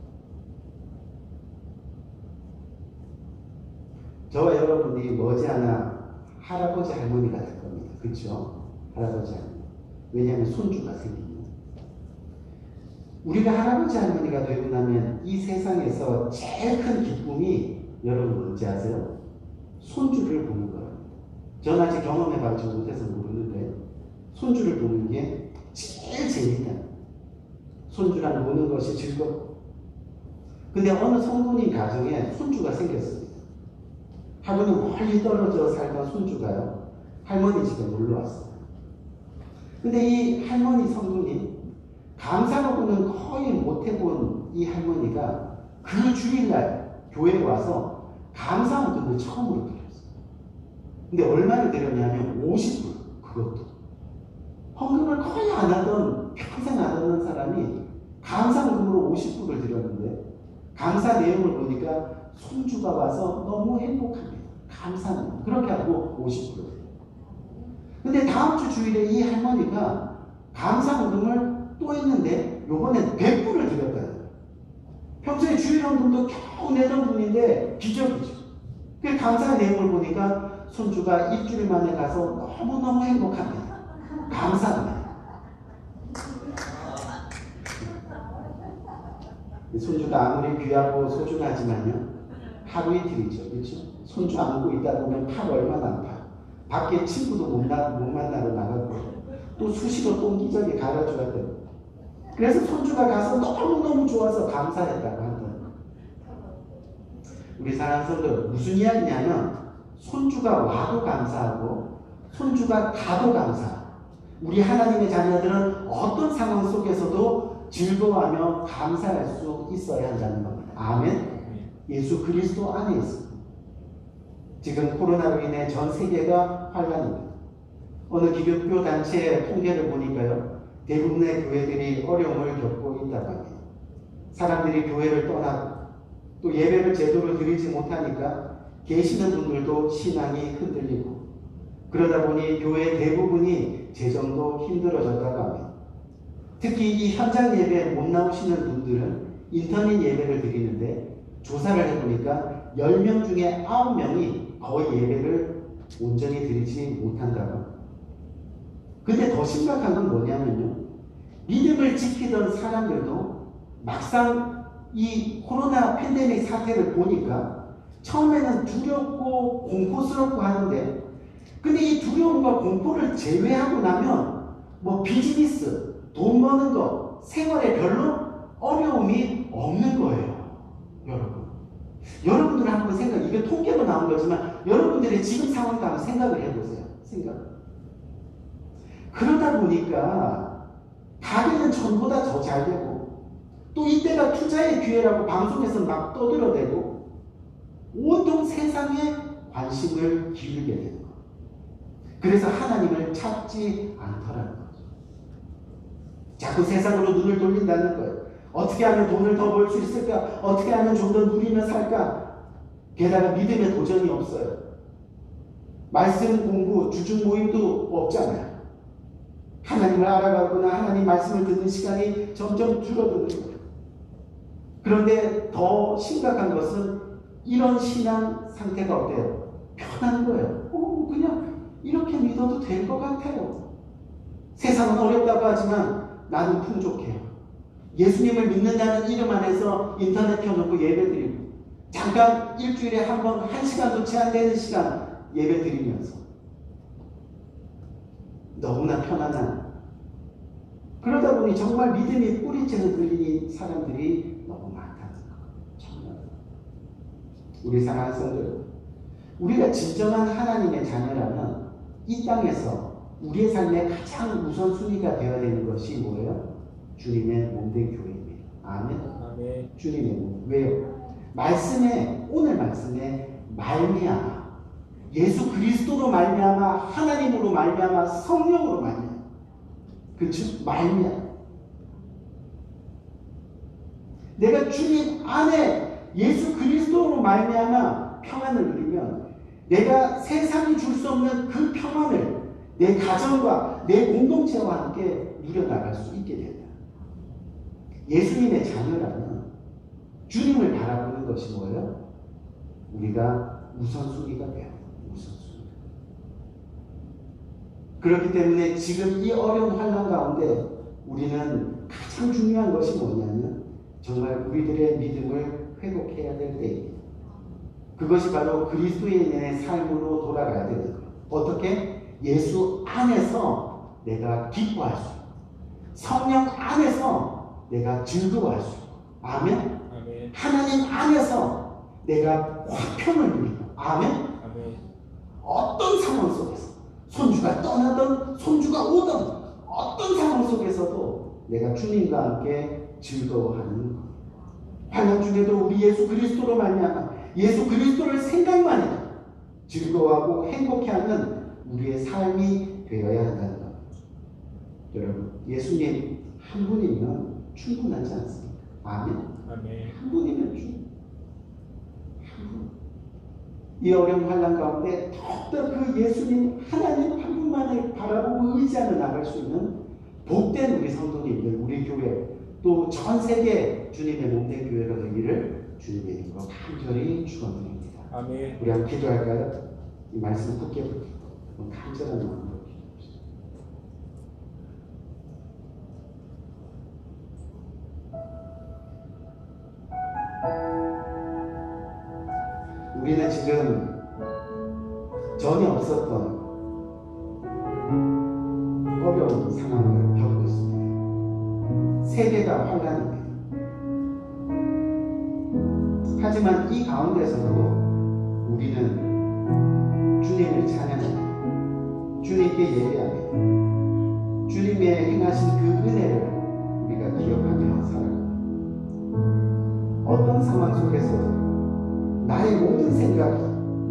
저와 여러분이 머지않아 할아버지 할머니가 될 겁니다. 그렇죠? 할아버지 할머니. 왜냐하면 손주가 생깁니다. 우리가 할아버지 할머니가 되고 나면 이 세상에서 제일 큰 기쁨이 여러분 뭔지 아세요? 손주를 보는 거예요. 전 아직 경험해보지 못해서 모르는데 손주를 보는 게 제일 재밌다. 손주랑 노는 것이 즐겁고. 근데 어느 성도님 가정에 손주가 생겼습니다. 하루는 멀리 떨어져 살던 손주가요, 할머니 집에 놀러 왔어요. 근데 이 할머니 성도님, 감사하고는 거의 못 해본 이 할머니가 그 주일날 교회에 와서 감사원금을 처음으로 드렸어요. 근데 얼마를 드렸냐면 50불, 그것도. 헌금을 거의 안 하던, 평생 안 하던 사람이 감사원금으로 50불을 드렸는데 감사 내용을 보니까 손주가 와서 너무 행복합니다. 감사합니다. 그렇게 하고 50불을 드려요. 근데 다음 주 주일에 이 할머니가 감사원금을 또 했는데 요번엔 100불을 드렸다는 거예요. 평소에 주일헌금도 겨우 내던 분인데 기적이죠. 그 감사 내용을 보니까 손주가 일주일 만에 가서 너무너무 행복합니다. 감사합니다. 손주가 아무리 귀하고 소중하지만요, 하루 이틀이죠. 그렇죠? 손주 안고 있다 보면 팔 얼마나 아파요. 밖에 친구도 못 만나러 나가고 또 수시로 똥기저귀 갈아줘야 돼요. 그래서 손주가 가서 너무너무 좋아서 감사했다고 한다. 우리 사랑하는 성도, 무슨 이야기냐면 손주가 와도 감사하고 손주가 가도 감사하고, 우리 하나님의 자녀들은 어떤 상황 속에서도 즐거워하며 감사할 수 있어야 한다는 겁니다. 아멘. 예수 그리스도 안에 있습니다. 지금 코로나로 인해 전 세계가 환란입니다. 어느 기독교 단체의 통계를 보니까요, 대부분의 교회들이 어려움을 겪고 있다고 합니다. 사람들이 교회를 떠나고 또 예배를 제대로 드리지 못하니까 계시는 분들도 신앙이 흔들리고, 그러다 보니 교회 대부분이 재정도 힘들어졌다고 합니다. 특히 이 현장 예배에 못 나오시는 분들은 인터넷 예배를 드리는데 조사를 해보니까 10명 중에 9명이 거의 예배를 온전히 드리지 못한다고 합니다. 근데 더 심각한 건 뭐냐면요, 믿음을 지키던 사람들도 막상 이 코로나 팬데믹 사태를 보니까 처음에는 두렵고 공포스럽고 하는데, 근데 이 두려움과 공포를 제외하고 나면 뭐 비즈니스, 돈 버는 거, 생활에 별로 어려움이 없는 거예요. 여러분들 한번 이게 통계로 나온 거지만 여러분들의 지금 상황도 한번 생각을 해보세요. 그러다 보니까 가게는 전보다 더 잘 되고, 또 이때가 투자의 기회라고 방송에서 막 떠들어대고 온통 세상에 관심을 기울게 되는 거예요. 그래서 하나님을 찾지 않더라는 거죠. 자꾸 세상으로 눈을 돌린다는 거예요. 어떻게 하면 돈을 더 벌 수 있을까? 어떻게 하면 좀 더 누리며 살까? 게다가 믿음에 도전이 없어요. 말씀 공부, 주중 모임도 없잖아요. 하나님을 알아가거나 하나님 말씀을 듣는 시간이 점점 줄어드는 거예요. 그런데 더 심각한 것은 이런 신앙 상태가 어때요? 편한 거예요. 그냥 이렇게 믿어도 될 것 같아요. 세상은 어렵다고 하지만 나는 풍족해요. 예수님을 믿는다는 이름 안에서 인터넷 켜놓고 예배드리고, 잠깐 일주일에 한 번 1시간도 채 안 되는 시간 예배드리면서 너무나 편안한, 그러다 보니 정말 믿음이 뿌리채는 들리는 사람들이 너무 많다는 거예요. 정말. 우리 사랑하는 성도, 우리가 진정한 하나님의 자녀라면 이 땅에서 우리의 삶의 가장 우선순위가 되어야 되는 것이 뭐예요? 주님의 몸된 교회입니다. 아멘. 아멘. 주님의 몸. 왜요? 말씀에, 오늘 말씀에 말미암아, 예수 그리스도로 말미암아, 하나님으로 말미암아, 성령으로 말미암아, 즉 말미암아. 내가 주님 안에 예수 그리스도로 말미암아 평안을 누리면 내가 세상이 줄 수 없는 그 평안을 내 가정과 내 공동체와 함께 누려나갈 수 있게 된다. 예수님의 자녀라면 주님을 바라보는 것이 뭐예요? 우리가 우선순위가 돼요. 우선순위. 그렇기 때문에 지금 이 어려운 환난 가운데 우리는 가장 중요한 것이 뭐냐면 정말 우리들의 믿음을 회복해야 될 때입니다. 그것이 바로 그리스도인의 삶으로 돌아가야 되는 거예요. 어떻게? 예수 안에서 내가 기뻐할 수 있고 성령 안에서 내가 즐거워할 수 있고 아멘? 아멘. 하나님 안에서 내가 화평을 누리고 아멘? 아멘. 어떤 상황 속에서 손주가 떠나든 손주가 오든 어떤 상황 속에서도 내가 주님과 함께 즐거워하는 것. 환난 중에도 우리 예수 그리스도로 말미암아 예수 그리스도를 생각만 해도 즐거워하고 행복해하는 우리의 삶이 되어야 한다는 것. 여러분, 예수님 한 분이면 충분하지 않습니까? 아멘. 아멘. 한 분이면 한 분. 이 어려운 환난 가운데 더욱더 그 예수님 하나님 한 분만을 바라보고 의지하며 나갈 수 있는 복된 우리 성도님들, 우리 교회 또 전 세계 주님의 몸된 교회가 되기를 주님의 이름으로 간절히 축원드립니다. 아멘. 우리 한번 기도할까요? 이 말씀 굳게 붙들고 간절한 마음으로 기도합시다. 우리는 지금 전혀 없었던 어려운 상황을 겪고 있습니다. 세계가 환란입니다. 하지만 이 가운데서도 우리는 주님을 찬양합니다. 주님께 예배합니다. 주님의 행하신 그 은혜를 우리가 기억하며 살아갑니다. 어떤 상황 속에서 나의 모든 생각이,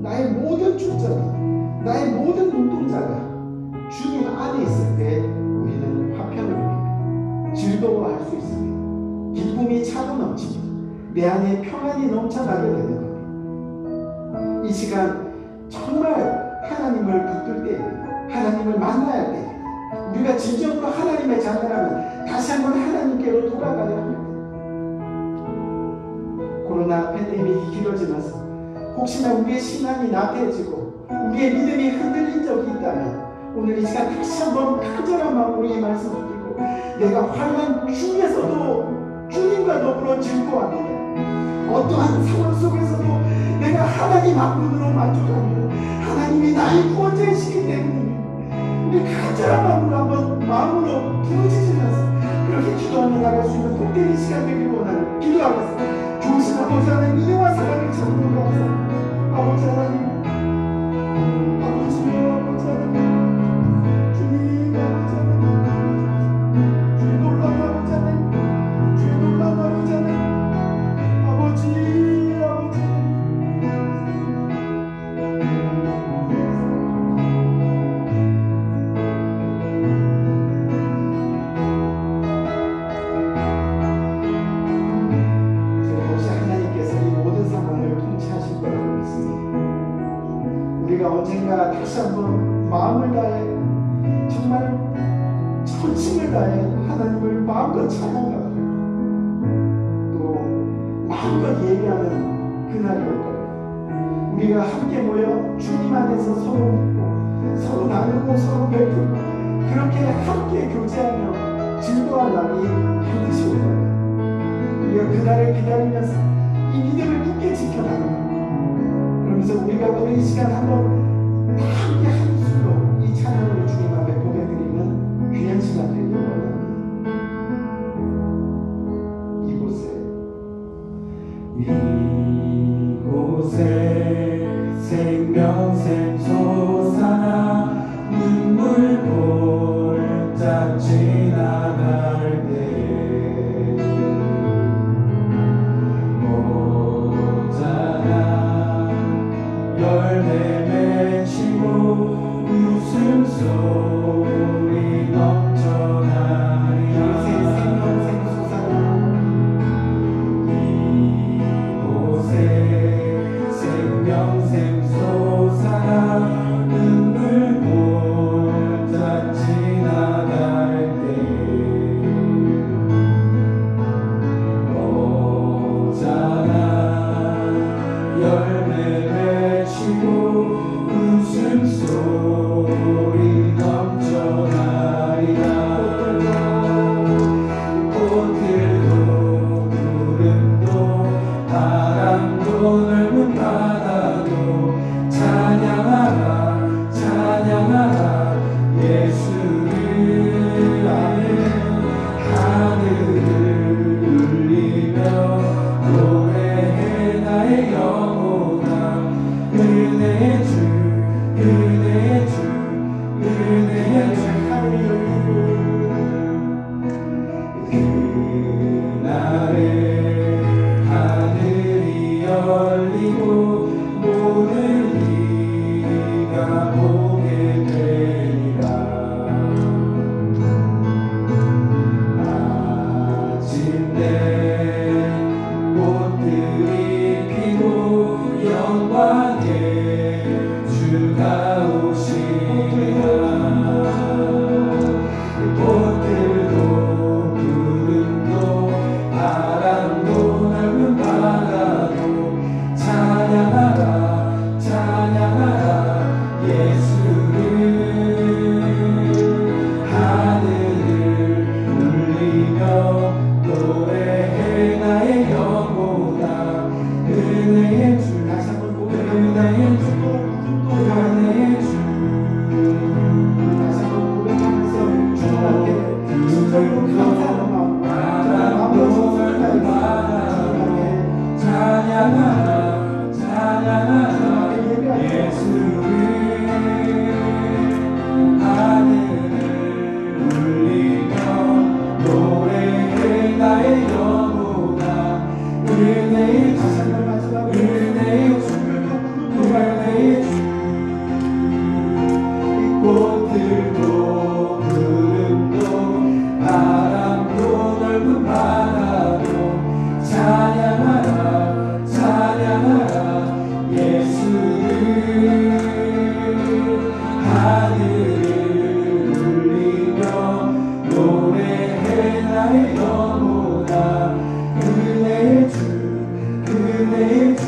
나의 모든 초점이, 나의 모든 눈동자가 주님 안에 있을 때 우리는 화평을 누립니다. 즐거워할 수 있습니다. 기쁨이 차고 넘칩니다. 내 안에 평안이 넘쳐나게 되는 겁니다. 이 시간 정말 하나님을 붙들 때입니다. 하나님을 만나야 할 때입니다. 우리가 진정으로 하나님의 자녀라면 다시 한번 하나님께로 돌아가야 합니다. 코로나 팬데믹이 길어지면서 혹시나 우리의 신앙이 나태해지고 우리의 믿음이 흔들린 적이 있다면 오늘 이 시간 다시 한번 간절한 마음으로 이 말씀 붙들고 내가 환난 중에서도 주님과 더불어 즐거워합니다. 어떠한 상황 속에서도 내가 하나님 한 분으로 만족합니다. 하나님이 나의 구원자이시기 때문에 우리 간절한 마음으로 한번 마음으로 부르짖으면서 그렇게 기도하며 나갈 수 있는 복된 이 시간 되기를 원하는 기도하겠습니다. 좋으신 아버지 하나님, 은혜와 사랑을 참으로 감사합니다. 아버지 하나님, 아버지여, 아버지 하나님, 주님, 아버지 하나님, 주의 놀라운 아버지 하나님, 주의 놀라운 아버지 하나님, 아버지, 아버지 언젠가 다시 한번 마음을 다해 정말 전심을 다해 하나님을 마음껏 찬양하고 또 마음껏 예배하는 그날이 올 거예요. 우리가 함께 모여 주님 안에서 서로 묻고 서로 나누고 서로 베풀고 그렇게 함께 교제하며 즐거워할 날이 반드시 올 거예요. 우리가 그날을 기다리면서 이 믿음을 굳게 지켜나가고 그러면서 우리가 오늘 이 시간 한번 다 함께 한 입술로 이 찬양을 주님 앞에 고백드리는 귀한 시간 되기를 원합니다. 이곳에 생명 소리 넘쳐나리라 꽃들도 구름도 바람도 넓은 바다도 찬양하라 찬양하라 예수를 하늘을 울리며 노래해 나의 영혼아 은혜의 주 은혜의 주 은혜의 주 그날에 하늘이 열리고 모든 이가 보게 되리라 마침내 꽃들이 피고 영광의 주가 오시리라 꽃들도 구름도 바람도 넓은 바다도 찬양하라 찬양하라 예수를 하늘을 울리며 노래해 나의 영혼아 은혜의 주 다시 한번 은혜의 주 은혜의 주 다시 한번 고백하면서 주님께 진정으로 감사하는 마음 찬양하라 찬양하라 예수를 하늘을 울리며 노래해 나의 영혼아 은혜의 주 은혜의 주 은혜의 주 꽃들도 구름도 바람도 넓은 바다도 찬양하라 찬양하라 예수를 하늘을 울리며 노래해 나의 영혼아 은혜의 주 은혜의 주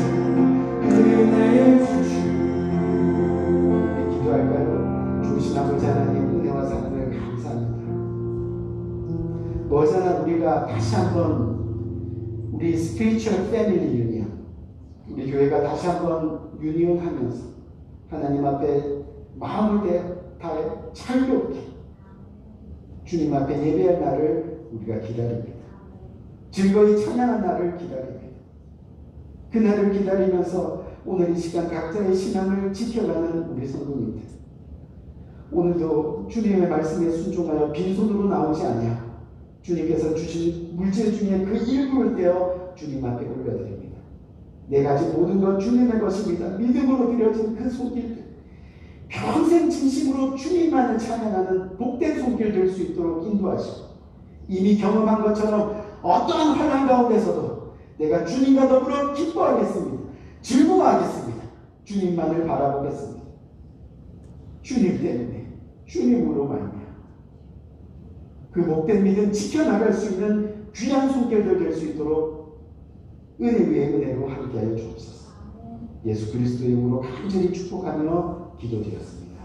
은혜의 주 기도할까요? 주신 아버지 하나님 은혜와 사랑을 감사합니다. 머지않아 우리가 다시 한번 우리 스피리추얼 패밀리 유니언 우리 교회가 다시 한번 유니온하면서 하나님 앞에 마음을 다해 차이롭게 주님 앞에 예배할 날을 우리가 기다립니다. 즐거이 찬양한 날을 기다립니다. 그 날을 기다리면서 오늘 이 시간 각자의 신앙을 지켜가는 우리 성도님들 오늘도 주님의 말씀에 순종하여 빈손으로 나오지 아니하고 주님께서 주신 물질 중에 그 일부를 떼어 주님 앞에 올려드립니다. 내가 가진 모든 건 주님의 것입니다. 믿음으로 드려진 그 손길들 평생 진심으로 주님만을 찬양하는 복된 손길 될 수 있도록 인도하시고 이미 경험한 것처럼 어떠한 환난 가운데서도 내가 주님과 더불어 기뻐하겠습니다. 즐거워하겠습니다. 주님만을 바라보겠습니다. 주님 때문에 주님으로 말미암아 그 복된 믿음 지켜나갈 수 있는 귀한 손길들 될 수 있도록 은혜 위에 은혜로 함께하여 주옵소서. 예수 그리스도의 이름으로 간절히 축복하며 기도드렸습니다.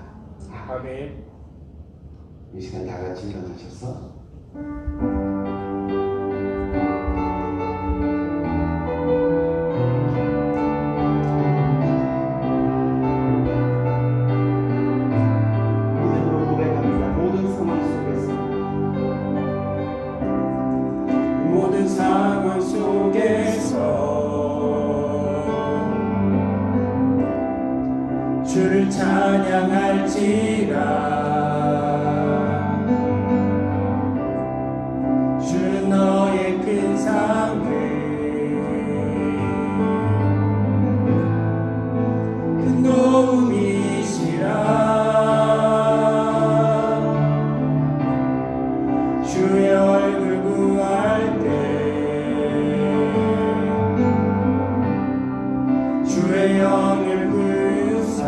아멘. 이 시간 다 같이 일어나셔서 믿음으로 고백합니다. 모든 상황 속에서 모든 상황 속에서 주를 찬양할지라 주는 너의 큰 상을 큰 도움이시라 주의 얼굴 구할 때 주의 영을 부사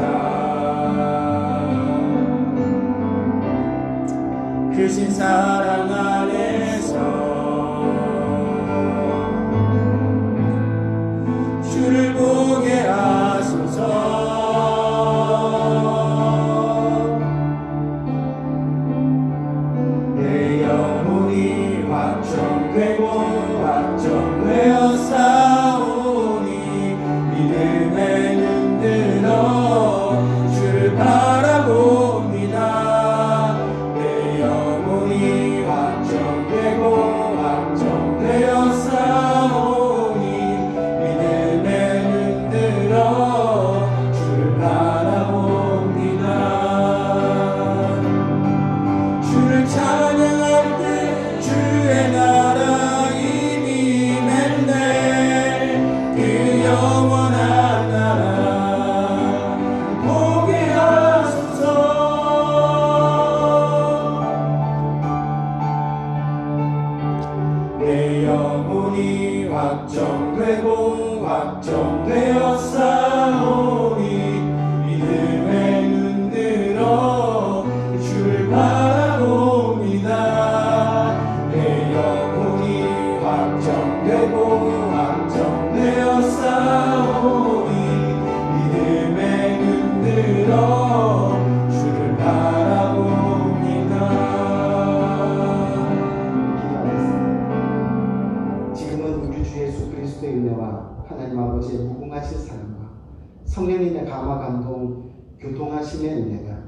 동행하심의 은혜가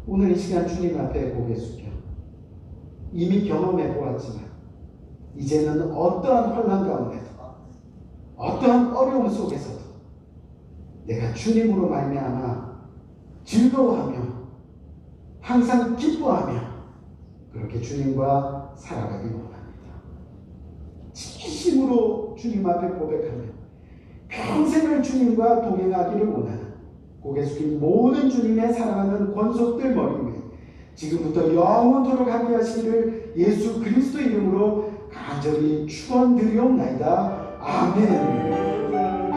오늘 이 시간 주님 앞에 고개 숙여 이미 경험해 보았지만 이제는 어떠한 혼란 가운데도 어떠한 어려움 속에서도 내가 주님으로 말미암아 즐거워하며 항상 기뻐하며 그렇게 주님과 살아가기 원합니다. 진심으로 주님 앞에 고백하며 평생을 주님과 동행하기를 원하는 고개 숙인 모든 주님의 사랑하는 권속들 머리 위에 지금부터 영원토록 함께 하시기를 예수 그리스도 이름으로 간절히 축원드리옵나이다. 아멘.